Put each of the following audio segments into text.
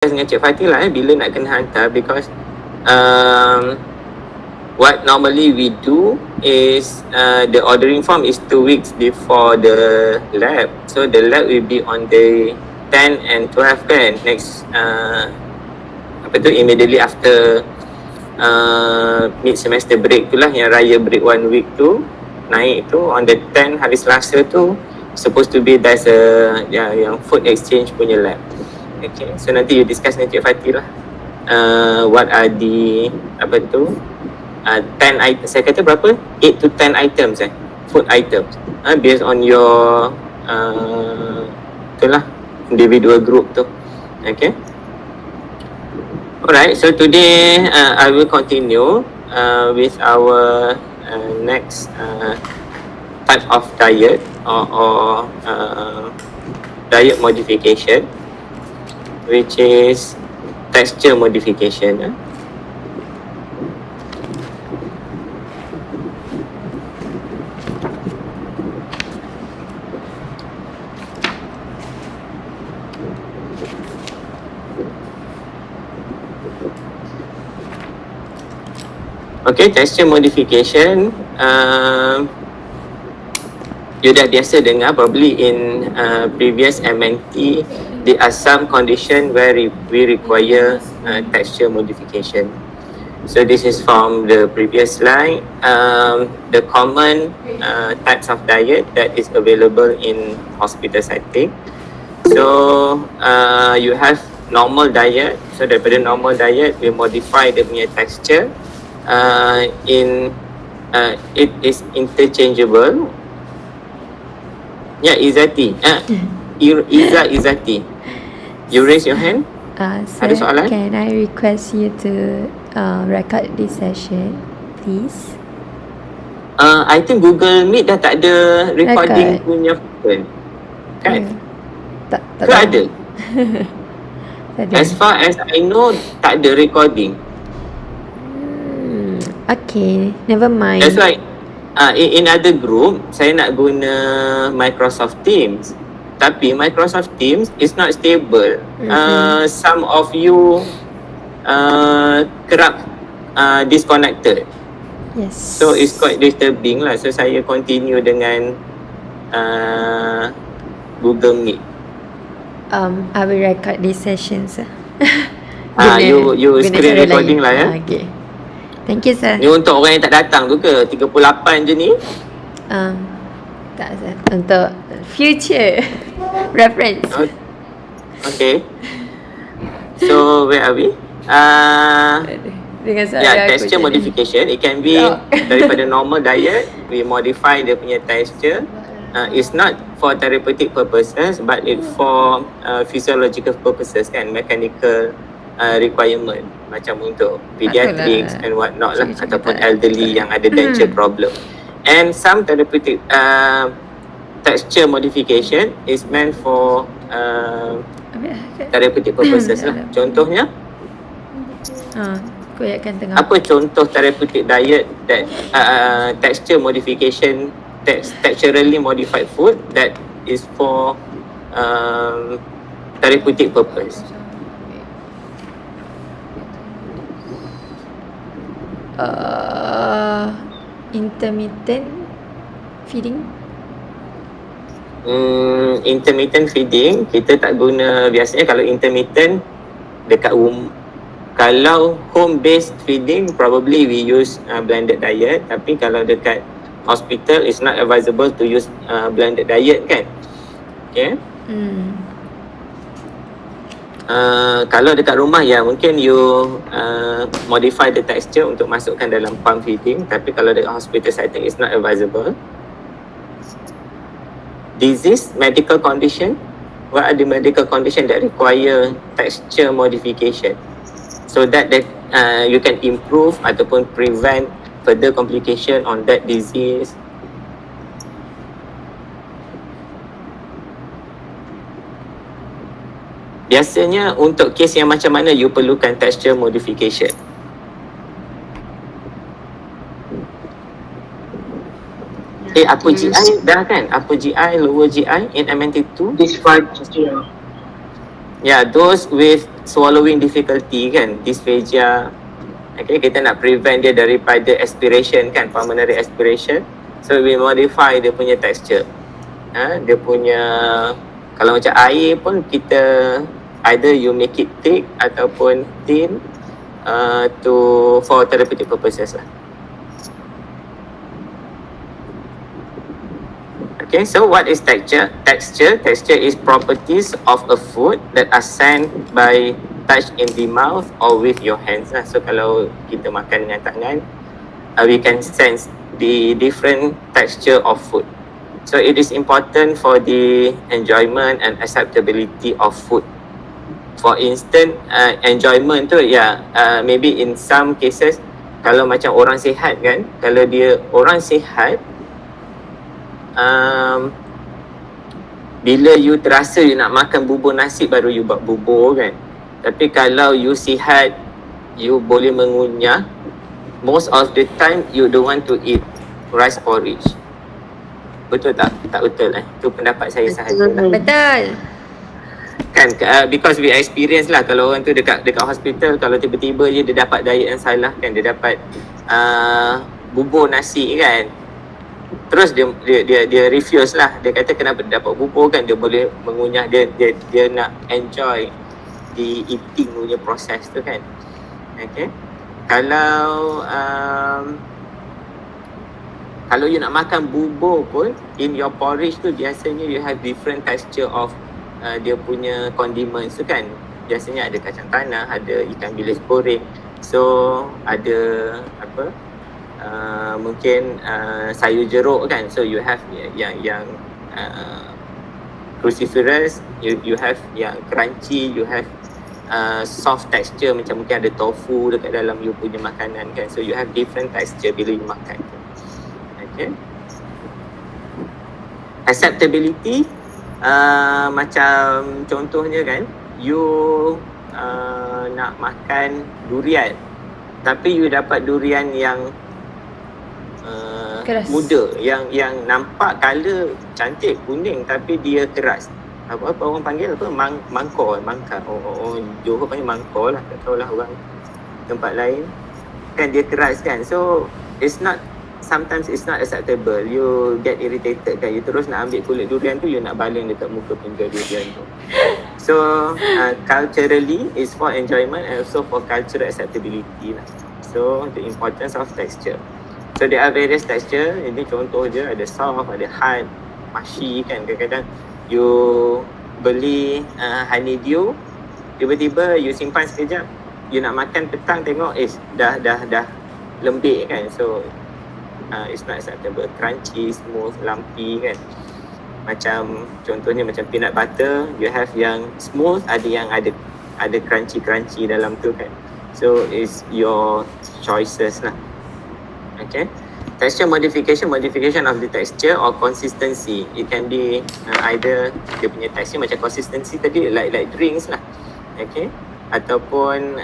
dengan Cik Fatih lah bila nak kena hantar, because what normally we do is the ordering form is 2 weeks before the lab. So the lab will be on day 10 and 12 kan, next immediately after mid semester break tu lah, yang raya break 1 week tu naik tu, on the 10 hari Selasa tu supposed to be there's yang food exchange punya lab. Okay, so nanti you discuss dengan Cik Fatih lah what are the 10 items, saya kata berapa? 8 to 10 items food items based on your itulah individual group tu. Okay, alright, so today I will continue with our next type of diet or diet modification, which is texture modification. Okay, texture modification, you dah biasa dengar probably in previous MNT. There are some condition where we require texture modification. So this is from the previous slide. The common types of diet that is available in hospital setting. So you have normal diet. So daripada normal diet, we modify dia punya texture. It is interchangeable. Ya, Izzati. Izzati. You raise your hand. Ada soalan? Can I request you to record this session, please? I think Google Meet dah tak ada recording punya function. Kan? Tak Ke ada? Tak ada. As far as I know, tak ada recording. Okay, never mind. That's why in other group, saya nak guna Microsoft Teams. Tapi Microsoft Teams is not stable. Some of you kerap disconnected. Yes. So it's quite disturbing lah. So saya continue dengan Google Meet. I will record this session, sir. You screen recording lah ya. Okay. Thank you, sir. Ni untuk orang yang tak datang tu ke? 38 je ni? Tak, sir. Untuk future reference. Okay. So where are we? Dengan saya Texture modification. It can be daripada normal diet, we modify dia punya texture. It's not for therapeutic purposes, but it for physiological purposes kan, mechanical requirement, macam untuk pediatrics and what not lah, ataupun elderly yang ada denture problem. And some therapeutic texture modification is meant for therapeutic purposes lah. Contohnya, koyakkan tengah. apa contoh therapeutic diet that texture modification, texturally modified food that is for therapeutic purpose? Intermittent feeding. Intermittent feeding kita tak guna. Biasanya kalau intermittent dekat kalau home based feeding, probably we use blended diet. Tapi kalau dekat hospital, it's not advisable to use blended diet kan. Okay. Kalau dekat rumah ya mungkin you modify the texture untuk masukkan dalam pump feeding. Tapi kalau dekat hospital setting, it's not advisable. Disease, medical condition. What are the medical condition that require texture modification so that you can improve ataupun prevent further complication on that disease? Biasanya untuk kes yang macam mana you perlukan texture modification? Upper GI dah kan? Upper GI, lower GI in MNT2? Dysphagia. those with swallowing difficulty kan, dysphagia. Okay, kita nak prevent dia daripada aspiration kan, pulmonary aspiration. So we modify dia punya texture. Dia punya, kalau macam air pun kita either you make it thick ataupun thin for therapeutic purposes lah. Okay, so what is texture? Texture is properties of a food that are sensed by touch in the mouth or with your hands lah. So kalau kita makan dengan tangan, we can sense the different texture of food. So it is important for the enjoyment and acceptability of food. For instance, enjoyment tu maybe in some cases, kalau macam orang sihat kan, kalau dia orang sihat, bila you terasa you nak makan bubur nasi baru you buat bubur kan. Tapi kalau you sihat, you boleh mengunyah, most of the time you don't want to eat rice porridge. Betul tak? Tak betul Itu pendapat saya sahaja lah. Betul. Kan, because we experience lah, kalau orang tu dekat hospital, kalau tiba-tiba je dia dapat diet yang salah kan, dia dapat bubur nasi kan, terus dia refuse lah. Dia kata kenapa dia dapat bubur kan, dia boleh mengunyah, dia nak enjoy the eating punya proses tu kan. Okay, kalau you nak makan bubur pun, in your porridge tu biasanya you have different texture of dia punya condiments tu kan. Biasanya ada kacang tanah, ada ikan bilis goreng, so ada mungkin sayur jeruk kan. So you have yang cruciferous, you have yang crunchy, you have soft texture, macam mungkin ada tofu dekat dalam you punya makanan kan. So you have different texture bila you makan. Okay, acceptability, macam contohnya kan, you nak makan durian, tapi you dapat durian yang Keras. muda, yang nampak color cantik kuning tapi dia keras. Apa orang panggil apa, mangkor. Johor panggil mangkor lah, tak tahulah orang tempat lain kan, dia keras kan. So sometimes it's not acceptable. You get irritated kan, you terus nak ambil kulit durian tu, you nak baling dekat muka pinggan durian tu. So culturally it's for enjoyment and also for cultural acceptability lah. So the importance of texture. So there are various texture. Ini contoh je, ada soft, ada hard, mushy kan. Kadang-kadang you beli honeydew, tiba-tiba you simpan sekejap, you nak makan petang tengok dah lembik kan. So it's not acceptable. Crunchy, smooth, lumpy kan. Macam contohnya macam peanut butter, you have yang smooth, ada yang ada crunchy dalam tu kan. So it's your choices lah. Okay, texture modification of the texture or consistency. It can be either dia punya texture macam consistency tadi, like drinks lah. Okay, ataupun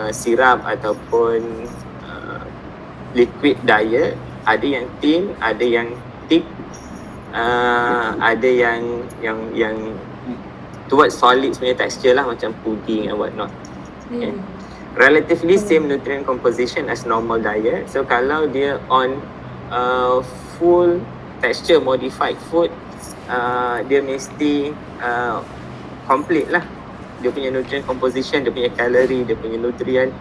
sirap ataupun liquid diet. Ada yang thin, ada yang thick, ada yang towards solid punya texture lah, macam pudding and what not. Okay, relatively same nutrient composition as normal diet. So kalau dia on full texture modified food, dia mesti complete lah. Dia punya nutrient composition, dia punya kalori, dia punya nutrient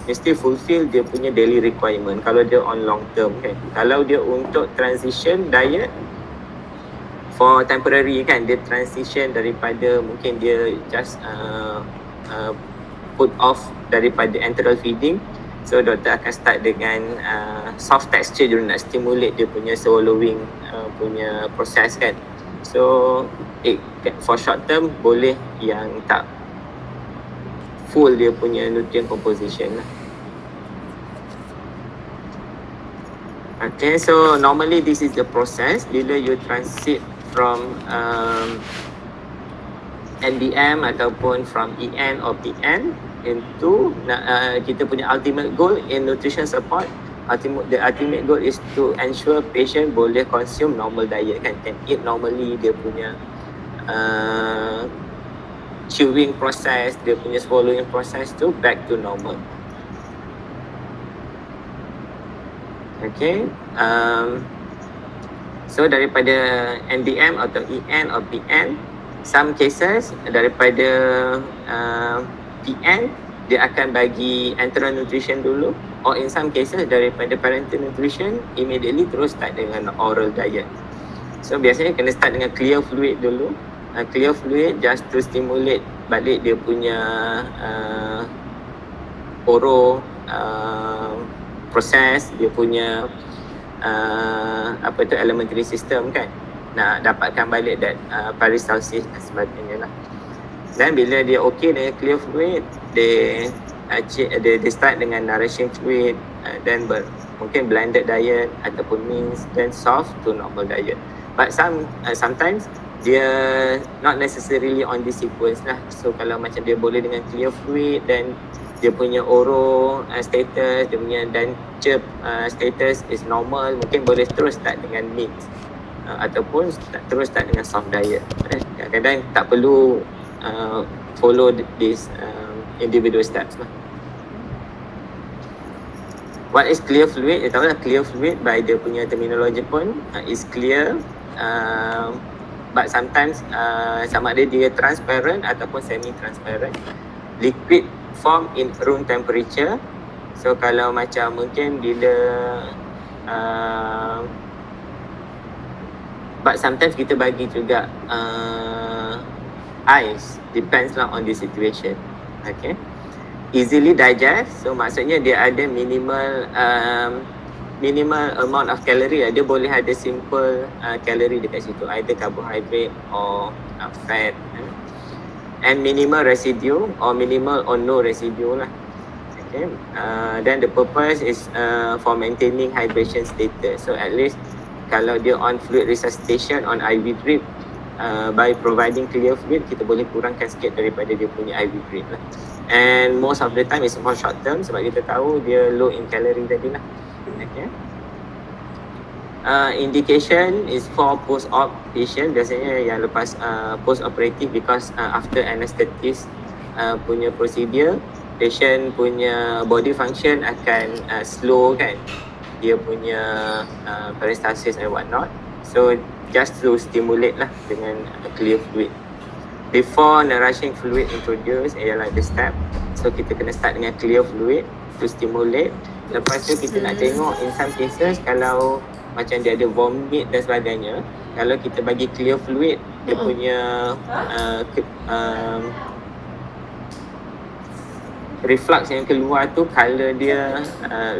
mesti fulfill dia punya daily requirement kalau dia on long term kan. Kalau dia untuk transition diet for temporary kan, dia transition daripada, mungkin dia just put off daripada enteral feeding. So doktor akan start dengan soft texture, dia nak stimulate dia punya swallowing punya proses kan. So for short term boleh yang tak full dia punya nutrient composition lah. Okay, so normally this is the process bila you transit from NBM ataupun from EN or PN into kita punya ultimate goal in nutrition support. The ultimate goal is to ensure patient boleh consume normal diet kan, can eat normally, dia punya chewing process, dia punya swallowing process tu back to normal. Okay. So daripada NDM atau EN atau PN, some cases daripada PN dia akan bagi enteral nutrition dulu, or in some cases daripada parental nutrition immediately terus start dengan oral diet. So biasanya kena start dengan clear fluid dulu. Clear fluid just to stimulate balik dia punya oro proses, dia punya elementary system kan, nak dapatkan balik that peristalsis dan sebagainya lah. Dan bila dia okay dengan clear fluid, they start dengan nourishing fluid, then mungkin blended diet ataupun means, then soft to normal diet. But sometimes dia not necessarily on this sequence lah. So kalau macam dia boleh dengan clear fluid, then dia punya oro status, dia punya denture status is normal, mungkin boleh terus start dengan meat ataupun terus start dengan soft diet. Kadang-kadang tak perlu follow this individual steps lah. What is clear fluid? Tahu lah, clear fluid by dia punya terminology pun is clear, but sometimes sama ada dia transparent ataupun semi-transparent. Liquid form in room temperature. So kalau macam mungkin bila but sometimes kita bagi juga ice, depends lah on the situation. Okay, easily digest, so maksudnya dia ada minimal amount of calorie lah. Dia boleh ada simple calorie dekat situ, either carbohydrate or fat, and minimal residue or minimal or no residue lah. Okay, then the purpose is for maintaining hydration status. So at least kalau dia on fluid resuscitation on IV drip, by providing clear fluid, kita boleh kurangkan sikit daripada dia punya IV drip lah. And most of the time is for short term, sebab kita tahu dia low in calorie tadi lah. Okay. Indication is for post-op patient, biasanya yang lepas post-operative, because after anesthetic punya procedure, patient punya body function akan slow kan, dia punya peristalsis and what not. So just to stimulate lah dengan clear fluid. Before nourishing fluid introduced, ialah the step. So kita kena start dengan clear fluid to stimulate. Lepas tu kita nak tengok in some cases kalau macam dia ada vomit dan sebagainya, kalau kita bagi clear fluid, dia punya reflux yang keluar tu, colour dia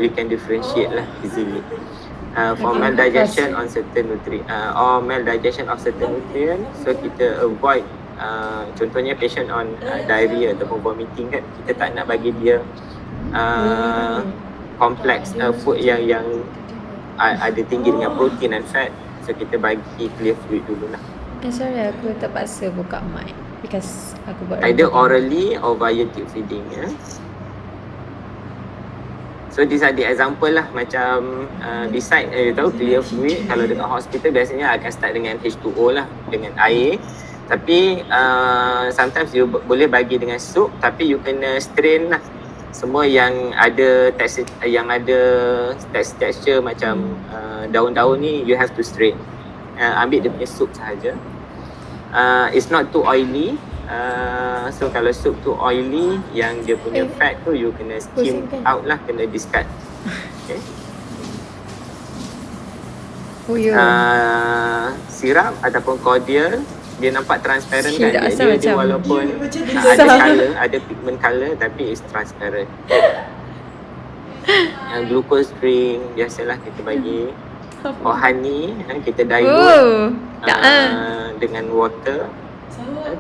we can differentiate lah easily. For maldigestion on certain nutrient or maldigestion of certain nutrient, so kita avoid contohnya patient on diarrhea ataupun vomiting kan, kita tak nak bagi dia complex food yang ada tinggi dengan protein dan fat, so kita bagi clear fluid dulu lah. Sorry, aku terpaksa buka mic because aku buat either orally or via tube feeding ya. So these are the example lah, macam beside tahu clear fluid, kalau dekat hospital biasanya akan start dengan H2O lah, dengan air. Tapi sometimes you boleh bagi dengan sup, tapi you kena strain lah. Semua yang ada texture macam daun-daun ni, you have to strain. Ambil dia punya sup sahaja. It's not too oily. So kalau sup too oily, yang dia punya fat tu you kena skim out lah, kena discard. Okay. Sirap ataupun cordial, dia nampak transparent kan, dia walaupun ada colour, ada pigment colour, tapi it's transparent. Glucose drink biasalah kita bagi, or honey, kita dilute dengan water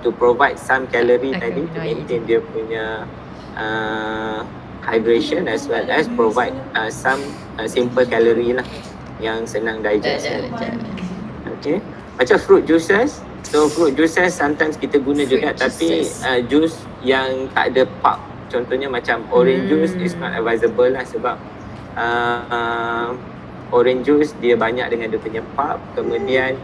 to provide some calorie tadi, to maintain dia punya hydration, as well as provide some simple calorie lah yang senang digest. Okay, macam fruit juices. So fruit juices sometimes kita guna juga, tapi juice yang tak ada pulp, contohnya macam orange juice is not advisable lah, sebab orange juice dia banyak dengan dia punya pulp, kemudian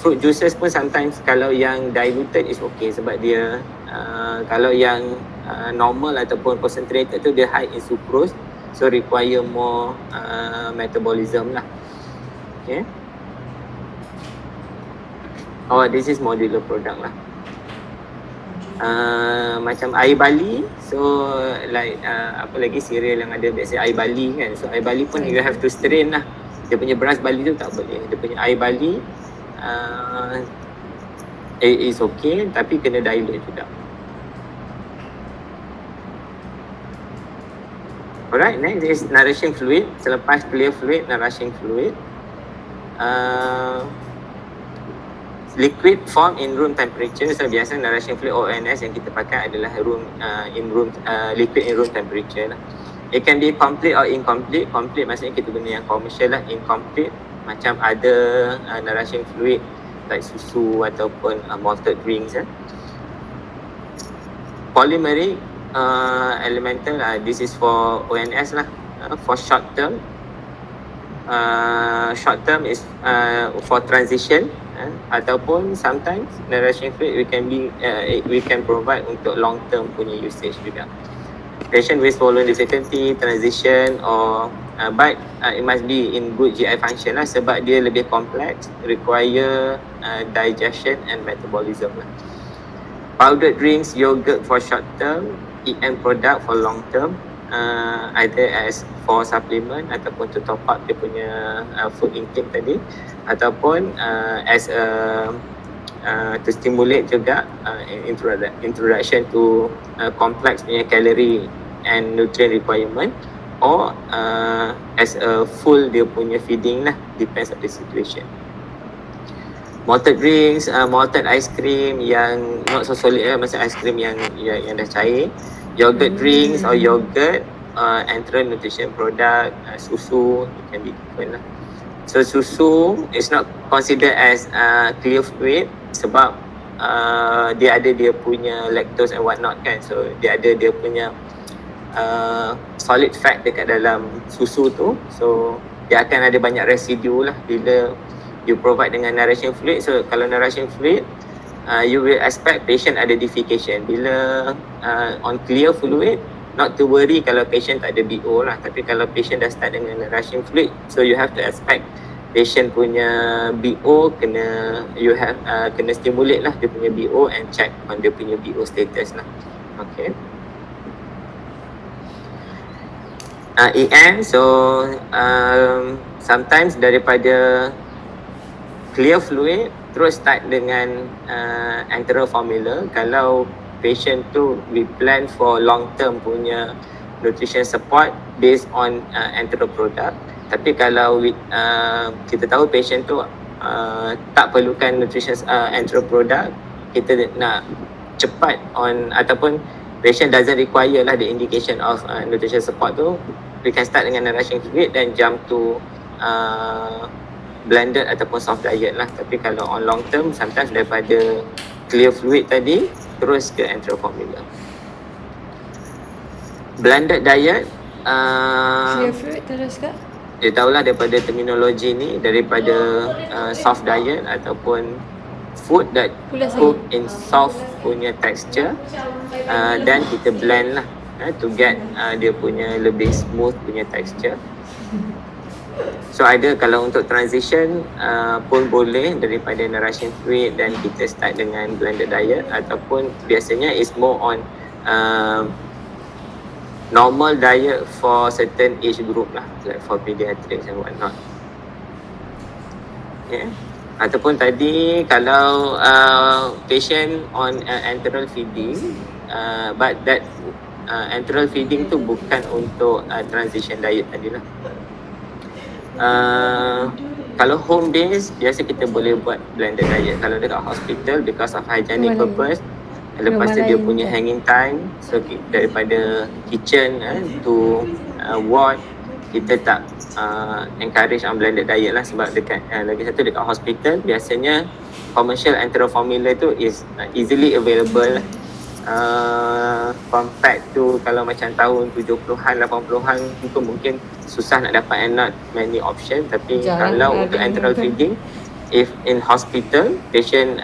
fruit juices pun sometimes kalau yang diluted is okay sebab dia kalau yang normal ataupun concentrated tu dia high in sucrose, so require more metabolism lah. Okay. Oh, this is modular product lah. Macam air bali, so like apa lagi cereal yang ada biasa air bali kan, so air bali pun you have to strain lah. Dia punya beras bali tu tak boleh, dia punya air bali is okay tapi kena dilute juga. Alright, next is nourishing fluid. Selepas clear fluid, nourishing fluid, liquid form in room temperature. So biasa nourishing fluid ONS yang kita pakai adalah liquid in room temperature lah. It can be complete or incomplete. Complete maksudnya kita guna yang commercial lah. Incomplete macam ada nourishing fluid like susu ataupun malted drinks. Polymeric elemental, this is for ONS lah. For short term, short term is for transition. Ataupun sometimes nourishing fluid we can provide untuk long term punya usage juga. Patient with swallowing difficulty, transition or but it must be in good GI function lah sebab dia lebih complex, require digestion and metabolism lah. Powdered drinks, yogurt for short term, EM product for long term, either as for supplement ataupun to top up dia punya food intake tadi, ataupun as to stimulate juga introduction to complex punya calorie and nutrient requirement, or as a full dia punya feeding lah, depends on the situation. Malted drinks, malted ice cream yang not so solid lah, macam ice cream yang dah cair. Yogurt drinks or yogurt, enteral nutrition product, susu, it can be different lah. So susu is not considered as clear fluid sebab dia ada dia punya lactose and what not kan. So dia ada dia punya solid fat dekat dalam susu tu. So dia akan ada banyak residu lah bila you provide dengan nourishing fluid. So kalau nourishing fluid, you will expect patient ada defecation. Bila on clear fluid, not to worry kalau patient tak ada BO lah. Tapi kalau patient dah start dengan nourishing fluid, so you have to expect patient punya BO kena stimulate lah dia punya BO and check on dia punya BO status lah. Okay. EM, so sometimes daripada clear fluid terus start dengan enteral formula. Kalau patient tu we plan for long term punya nutrition support based on enteral product. Tapi kalau kita tahu patient tu tak perlukan nutrition enteral product, kita nak cepat on ataupun patient doesn't require lah the indication of nutrition support tu, we can start dengan nourishing fluid dan jump to blended ataupun soft diet lah. Tapi kalau on long term, sometimes daripada clear fluid tadi terus ke enteral formula. Blended diet, Clear fluid terus ke? dia tahulah daripada terminologi ni, daripada soft diet ataupun food that cook in soft punya texture, dan kita blend lah to get dia punya lebih smooth punya texture. So ada kalau untuk transition pun boleh daripada nourishing fluid dan kita start dengan blended diet, ataupun biasanya is more on normal diet for certain age group lah, like for pediatrics and what not. Okay. Ataupun tadi kalau patient on enteral feeding, but that enteral feeding tu bukan untuk transition diet tadi lah. Kalau home base, biasa kita boleh buat blended diet. Kalau dekat hospital, because of hygienic purpose, lepas tu dia punya hanging time, so daripada kitchen to ward, kita tak encourage on blended diet lah. Sebab dekat lagi satu dekat hospital, biasanya commercial enteral formula tu is easily available compared to kalau macam tahun 70-an, 80-an tu mungkin susah nak dapat and not many option. Tapi kalau untuk enteral feeding, if in hospital, patient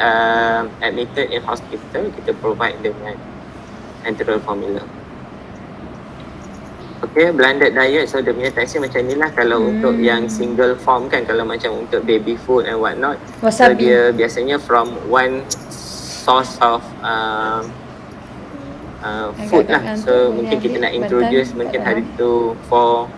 admitted in hospital, kita provide dengan enteral formula. Okay, blended diet, so dia punya tekstur macam ni lah. Kalau untuk yang single form kan, kalau macam untuk baby food and what not, so Wasabi. dia biasanya from one source of food lah. So mungkin kita nak introduce mungkin hari tu for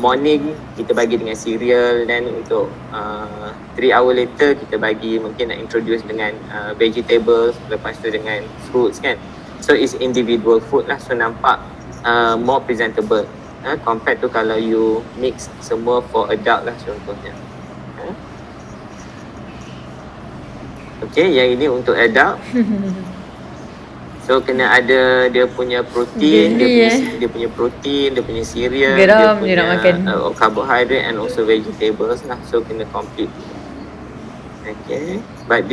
morning kita bagi dengan cereal, then untuk 3 hour later kita bagi mungkin nak introduce dengan vegetables, lepas tu dengan fruits kan. So it's individual food lah, so nampak more presentable compared to kalau you mix semua for adult lah contohnya. Okay, yang ini untuk adult. So kena ada dia punya protein, dia punya protein, dia punya cereal, Geram dia dia nak makan. punya carbohydrate and also vegetables lah. So kena complete. Okay, but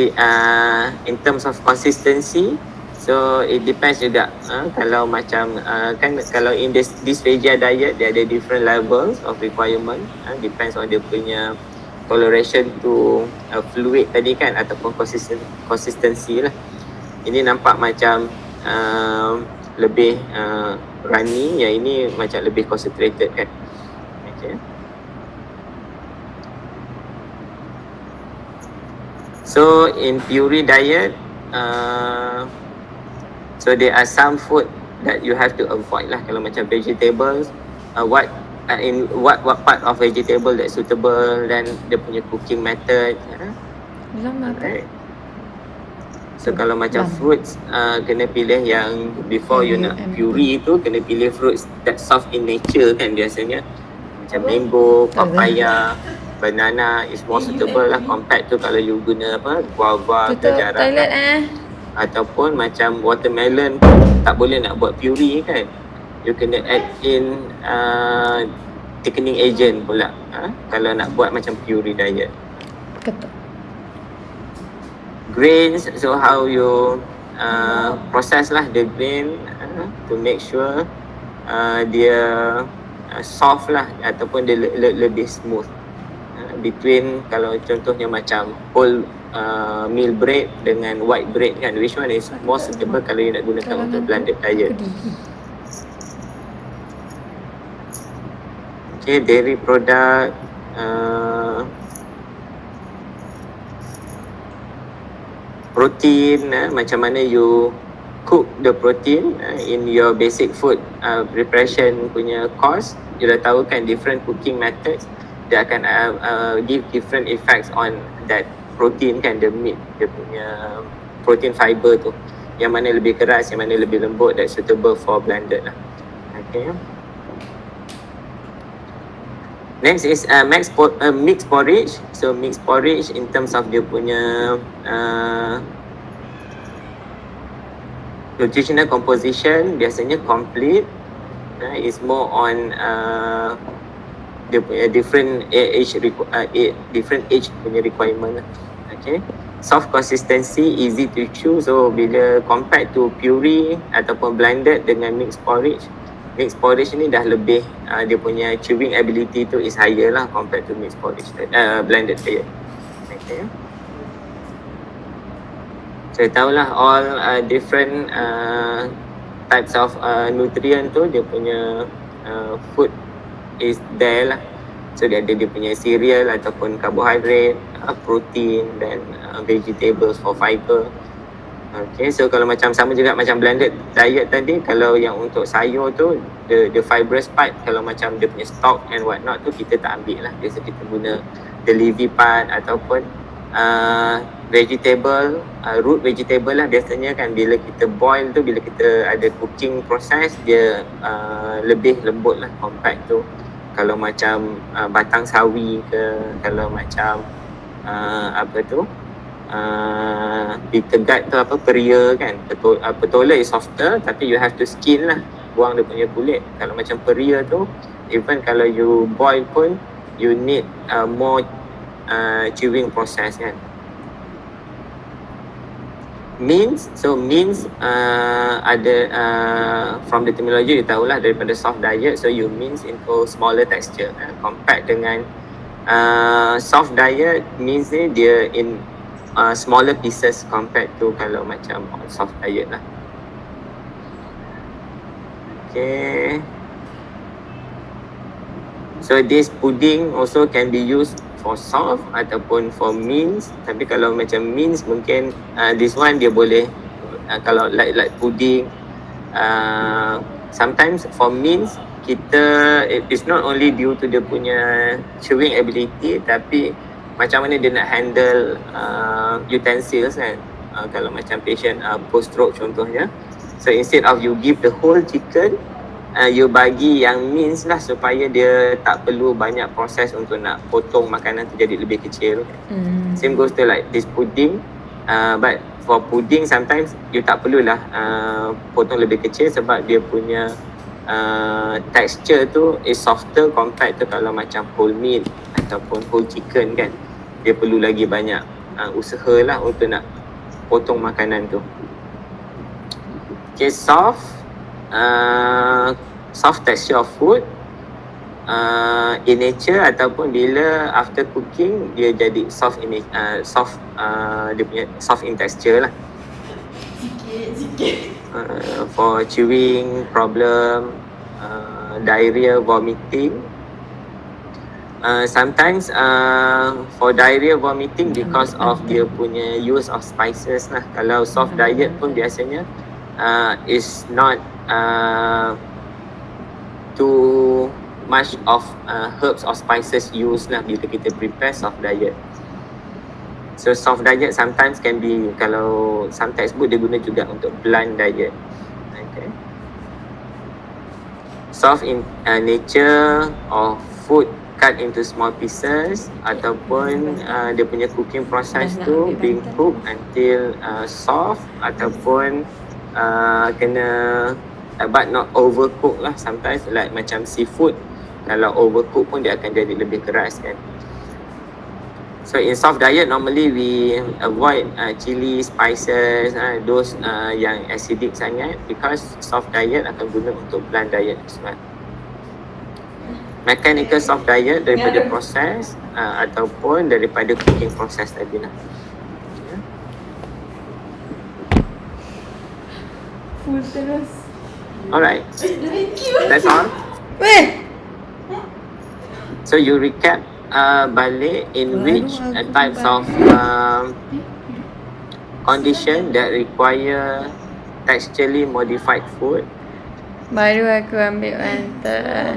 in terms of consistency, so it depends juga. Kalau macam kan kalau in this dysphagia diet dia ada different levels of requirement. Depends on dia punya toleration to fluid tadi kan, ataupun consistency lah. Ini nampak macam lebih runny, yang ini macam lebih concentrated kan. Okay. So in puree diet, so there are some food that you have to avoid lah. Kalau macam vegetables, what part of vegetable that suitable, dan dia punya cooking method. Right. So kalau macam fruits, kena pilih yang before you nak puree tu, kena pilih fruits that soft in nature kan biasanya. Macam mango, papaya, banana is more suitable lah compared to kalau you guna guava ke jarang. Ataupun macam watermelon tak boleh nak buat puree kan. You kena add in thickening agent pula kalau nak buat macam puree diet. Grains, so how you process lah the grain to make sure dia soft lah ataupun dia lebih smooth. Between kalau contohnya macam whole meal bread dengan white bread kan, which one is more suitable kalau you nak gunakan untuk blended diet. Okay, dairy product, protein, macam mana you cook the protein in your basic food preparation punya course. You dah tahu kan different cooking methods, dia akan give different effects on that protein kan, the meat, dia punya protein fiber tu, yang mana lebih keras, yang mana lebih lembut, that's suitable for blended lah. Okay. Next is mixed porridge. So mixed porridge in terms of dia punya nutritional composition biasanya complete. Is more on dia punya different age punya requirement. Okay. Soft consistency, easy to chew. So bila compared to puree ataupun blended dengan mixed porridge ni dah lebih dia punya chewing ability tu is higher lah compared to mixed porridge blended diet. Okay. So tahulah all different types of nutrient tu, dia punya food is there lah. So dia ada dia punya cereal ataupun carbohydrate, protein dan vegetables for fiber. Okay, so kalau macam sama juga macam blended diet tadi, kalau yang untuk sayur tu the fibrous part, kalau macam dia punya stalk and what not tu kita tak ambil lah. Biasa kita guna the leafy part ataupun vegetable, root vegetable lah biasanya kan. Bila kita boil tu, bila kita ada cooking process, dia lebih lembut lah compared tu kalau macam batang sawi ke, kalau macam apa tu ditegat tu apa, peria kan. Petola is softer tapi you have to skin lah, buang dia punya kulit. Kalau macam peria tu, even kalau you boil pun you need more chewing process kan. Means, so means ada from the terminology you tahulah daripada soft diet, so you means into smaller texture compared dengan Soft diet means dia in smaller pieces compared to kalau macam soft diet lah. Okay. So this pudding also can be used for soft ataupun for mince. Tapi kalau macam mince mungkin this one dia boleh kalau like pudding. Sometimes for mince it's not only due to dia punya chewing ability, tapi macam mana dia nak handle utensils kan. Kalau macam patient post stroke contohnya, so instead of you give the whole chicken, you bagi yang mince lah supaya dia tak perlu banyak proses untuk nak potong makanan tu jadi lebih kecil. Same goes to like this pudding, but for pudding sometimes you tak perlulah potong lebih kecil sebab dia punya texture tu is softer compared to kalau macam whole meat ataupun whole chicken kan. Dia perlu lagi banyak usaha lah untuk nak potong makanan tu. Okay, soft texture of food in nature ataupun bila after cooking dia jadi soft in dia punya soft in texture lah. For chewing problem, diarrhea, vomiting. Sometimes for diarrhea, vomiting because of dia punya use of spices lah. Kalau soft diet pun biasanya is not too much of herbs or spices used lah bila kita prepare soft diet. So soft diet sometimes can be, kalau some textbook dia guna juga untuk bland diet. Okay. Soft in nature of food cut into small pieces ataupun dia punya cooking process tu being cooked until soft ataupun kena but not overcook lah. Sometimes like macam seafood, kalau overcook pun dia akan jadi lebih keras kan. So in soft diet normally we avoid chili, spices, those yang acidic sangat, because soft diet akan guna untuk bland diet as well. Mechanical soft diet daripada proses ataupun daripada cooking process tadi lah. Full terus. Alright, that's all. So you recap balik in which types of condition that require texturally modified food. Baru aku ambil bantal.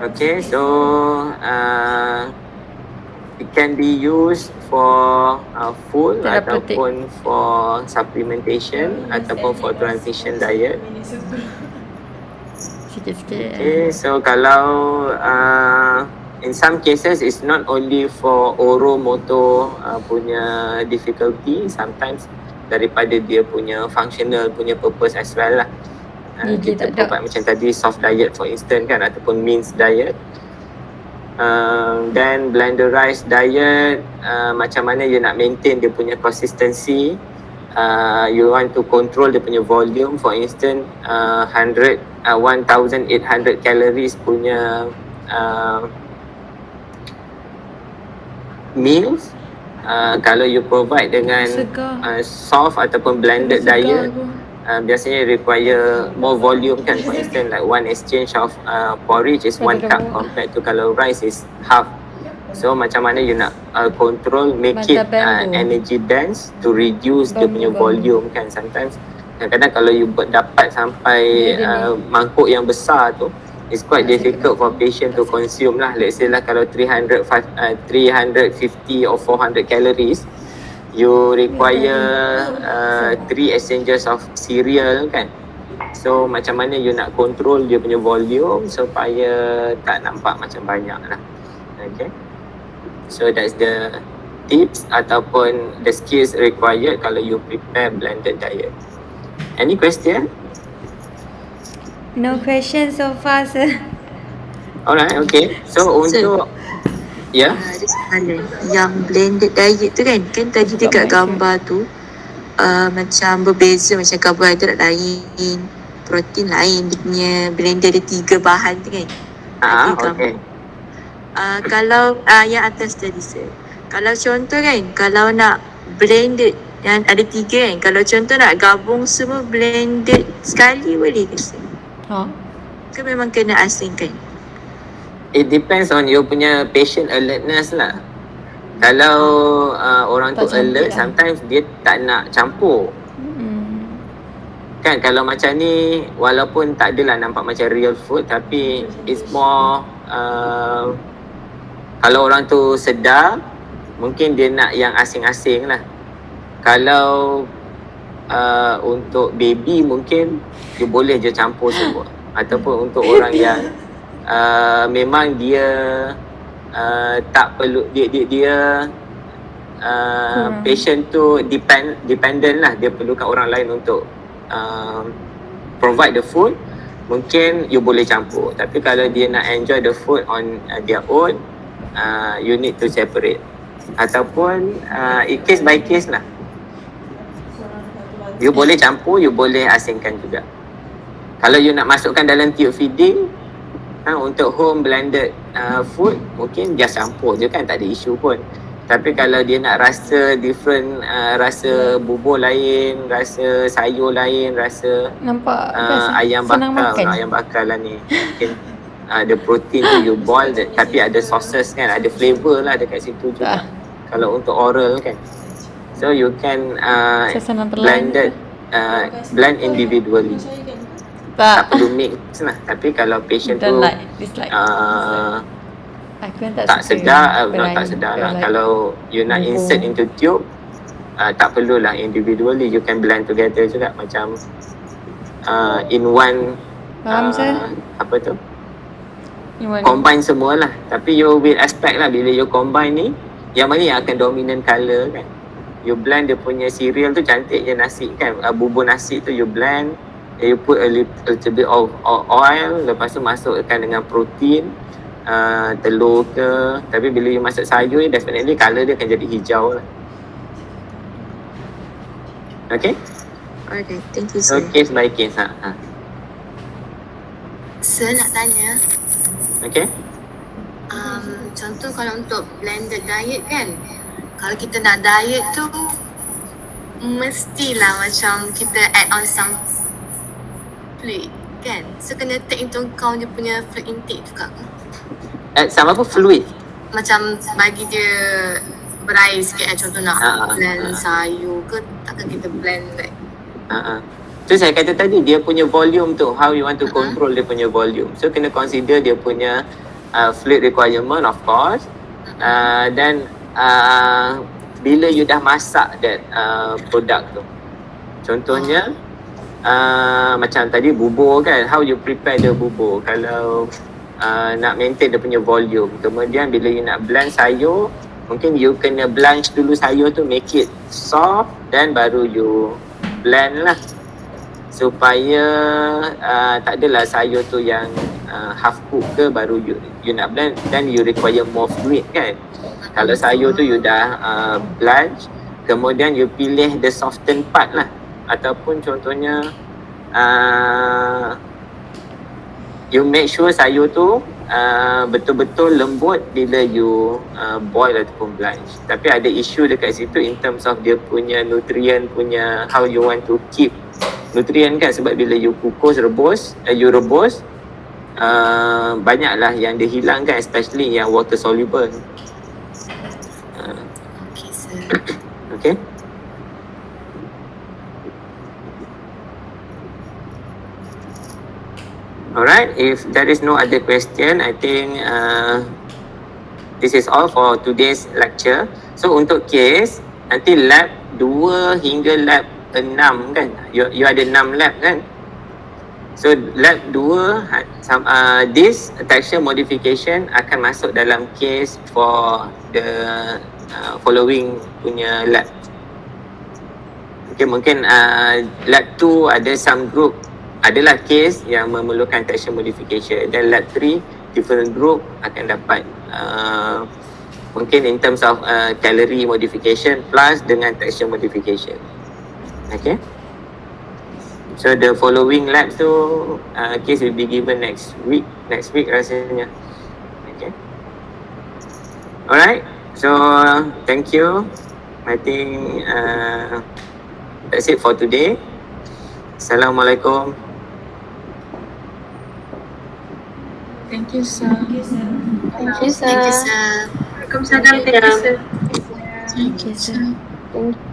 Okay, so it can be used for food Therapeutic. ataupun for supplementation ataupun for transition diet. Sikit-sikit. Okay, so kalau in some cases it's not only for oromotor punya difficulty, sometimes daripada dia punya functional punya purpose as well lah. Kita provide macam tadi soft diet for instance kan, ataupun mince diet. Then blenderized diet, macam mana you nak maintain dia punya consistency. You want to control dia punya volume, for instance 1800 calories punya meals. Kalau you provide dengan soft ataupun blended diet, biasanya require more volume kan. For instance like one exchange of porridge is 1 cup compared to kalau rice is half. So macam mana you nak control, make it energy dense to reduce dia punya volume kan. Sometimes kadang-kadang kalau you dapat sampai mangkuk yang besar tu, it's quite difficult for patient to consume lah. Let's say lah kalau 350 or 400 calories, you require 3 exchanges of cereal kan. So macam mana you nak control dia punya volume supaya tak nampak macam banyak lah. Okay, so that's the tips ataupun the skills required kalau you prepare blended diet. Any question? No question so far, sir. Alright, okay. So untuk ada soalan yang blended diet tu kan tadi dekat gambar tu macam berbeza, macam karbohidrat lain, protein lain. Dia punya blender ada 3 bahan tu kan. Ada Okay. Kalau yang atas tadi sir, kalau contoh kan, kalau nak blended yang ada 3 kan, kalau contoh nak gabung semua blended sekali boleh ke sir? Ke memang kena asingkan? It depends on you punya patient alertness lah. Kalau orang tu Tak campur alert, lah. sometimes dia tak nak campur. Kan kalau macam ni, walaupun tak adalah nampak macam real food, tapi it's more kalau orang tu sedar, mungkin dia nak yang asing-asing lah. Kalau untuk baby mungkin dia boleh je campur semua. Ataupun untuk orang yang memang dia tak perlu, dia patient tu dependent lah, dia perlukan orang lain untuk provide the food, mungkin you boleh campur. Tapi kalau dia nak enjoy the food on their own, you need to separate. Ataupun case by case lah. You boleh campur, you boleh asingkan juga. Kalau you nak masukkan dalam tube feeding, untuk home blended food, mungkin just campur je kan, tak ada isu pun. Tapi kalau dia nak rasa different, rasa bubur lain, rasa sayur lain, rasa Nampak ayam senang bakar, makan. ayam bakar lah ni. Mungkin the protein tu you boil, tapi ada sauces kan, ada flavour lah dekat situ juga. Kalau untuk oral kan. So you can Senang telan. blend individually. Tak perlu mix lah. Tapi kalau patient tu dislike. Aku yang tak suka sedar, berai, tak sedar lah. like Kalau you nak bubur. insert into tube, tak perlulah individually, you can blend together juga macam in one. Faham saya? Apa tu? You want Combine semua lah. Tapi you will expect lah bila you combine ni, yang mana yang akan dominant colour kan. You blend dia punya cereal tu, cantik je nasi kan. Bubur nasi tu you blend, you put a little bit of oil, lepas tu masukkan dengan protein, telur ke. Tapi bila you masak sayur, definitely colour dia akan jadi hijau lah. Okay? Alright, thank you So sir. case by case ha. Sir nak tanya, Okay? contoh kalau untuk blended diet kan, kalau kita nak diet tu mestilah macam kita add on some fluid kan, so kena take into account dia punya fluid intake juga. Sama apa? Fluid? Macam bagi dia berair sikit contoh nak blend sayur ke, takkan kita blend like So saya kata tadi, dia punya volume tu, how you want to control dia punya volume. So kena consider dia punya fluid requirement of course. Dan bila you dah masak that product tu, contohnya macam tadi bubur kan, how you prepare the bubur. Kalau nak maintain dia punya volume, kemudian bila you nak blend sayur, mungkin you kena blanch dulu sayur tu, make it soft, then baru you blend lah, supaya tak adalah sayur tu yang half cook ke baru you nak blend, then you require more fluid kan. Kalau sayur tu you dah blanch, kemudian you pilih the soften part lah. Ataupun contohnya you make sure sayur tu betul-betul lembut bila you boil ataupun blanch. Tapi ada isu dekat situ in terms of dia punya nutrient punya, how you want to keep nutrient kan. Sebab bila you kukus, you rebus, banyaklah yang dia hilang kan, especially yang water soluble. okay sir. Okay. Alright, if there is no other question, I think this is all for today's lecture. So untuk case, nanti lab 2 hingga lab 6 kan? You ada 6 lab kan? So lab 2, this texture modification akan masuk dalam case for the following punya lab. Okay, mungkin lab 2 ada some group, adalah case yang memerlukan texture modification, dan lab 3 different group akan dapat mungkin in terms of calorie modification plus dengan texture modification. Okay. So the following labs tu case will be given next week rasanya. Okay. Alright. So thank you. I think that's it for today. Assalamualaikum. Thank you, sir. Thank you, sir. Thank you, sir. Waalaikumsalam. Thank you, sir. Thank you, sir. Thank you.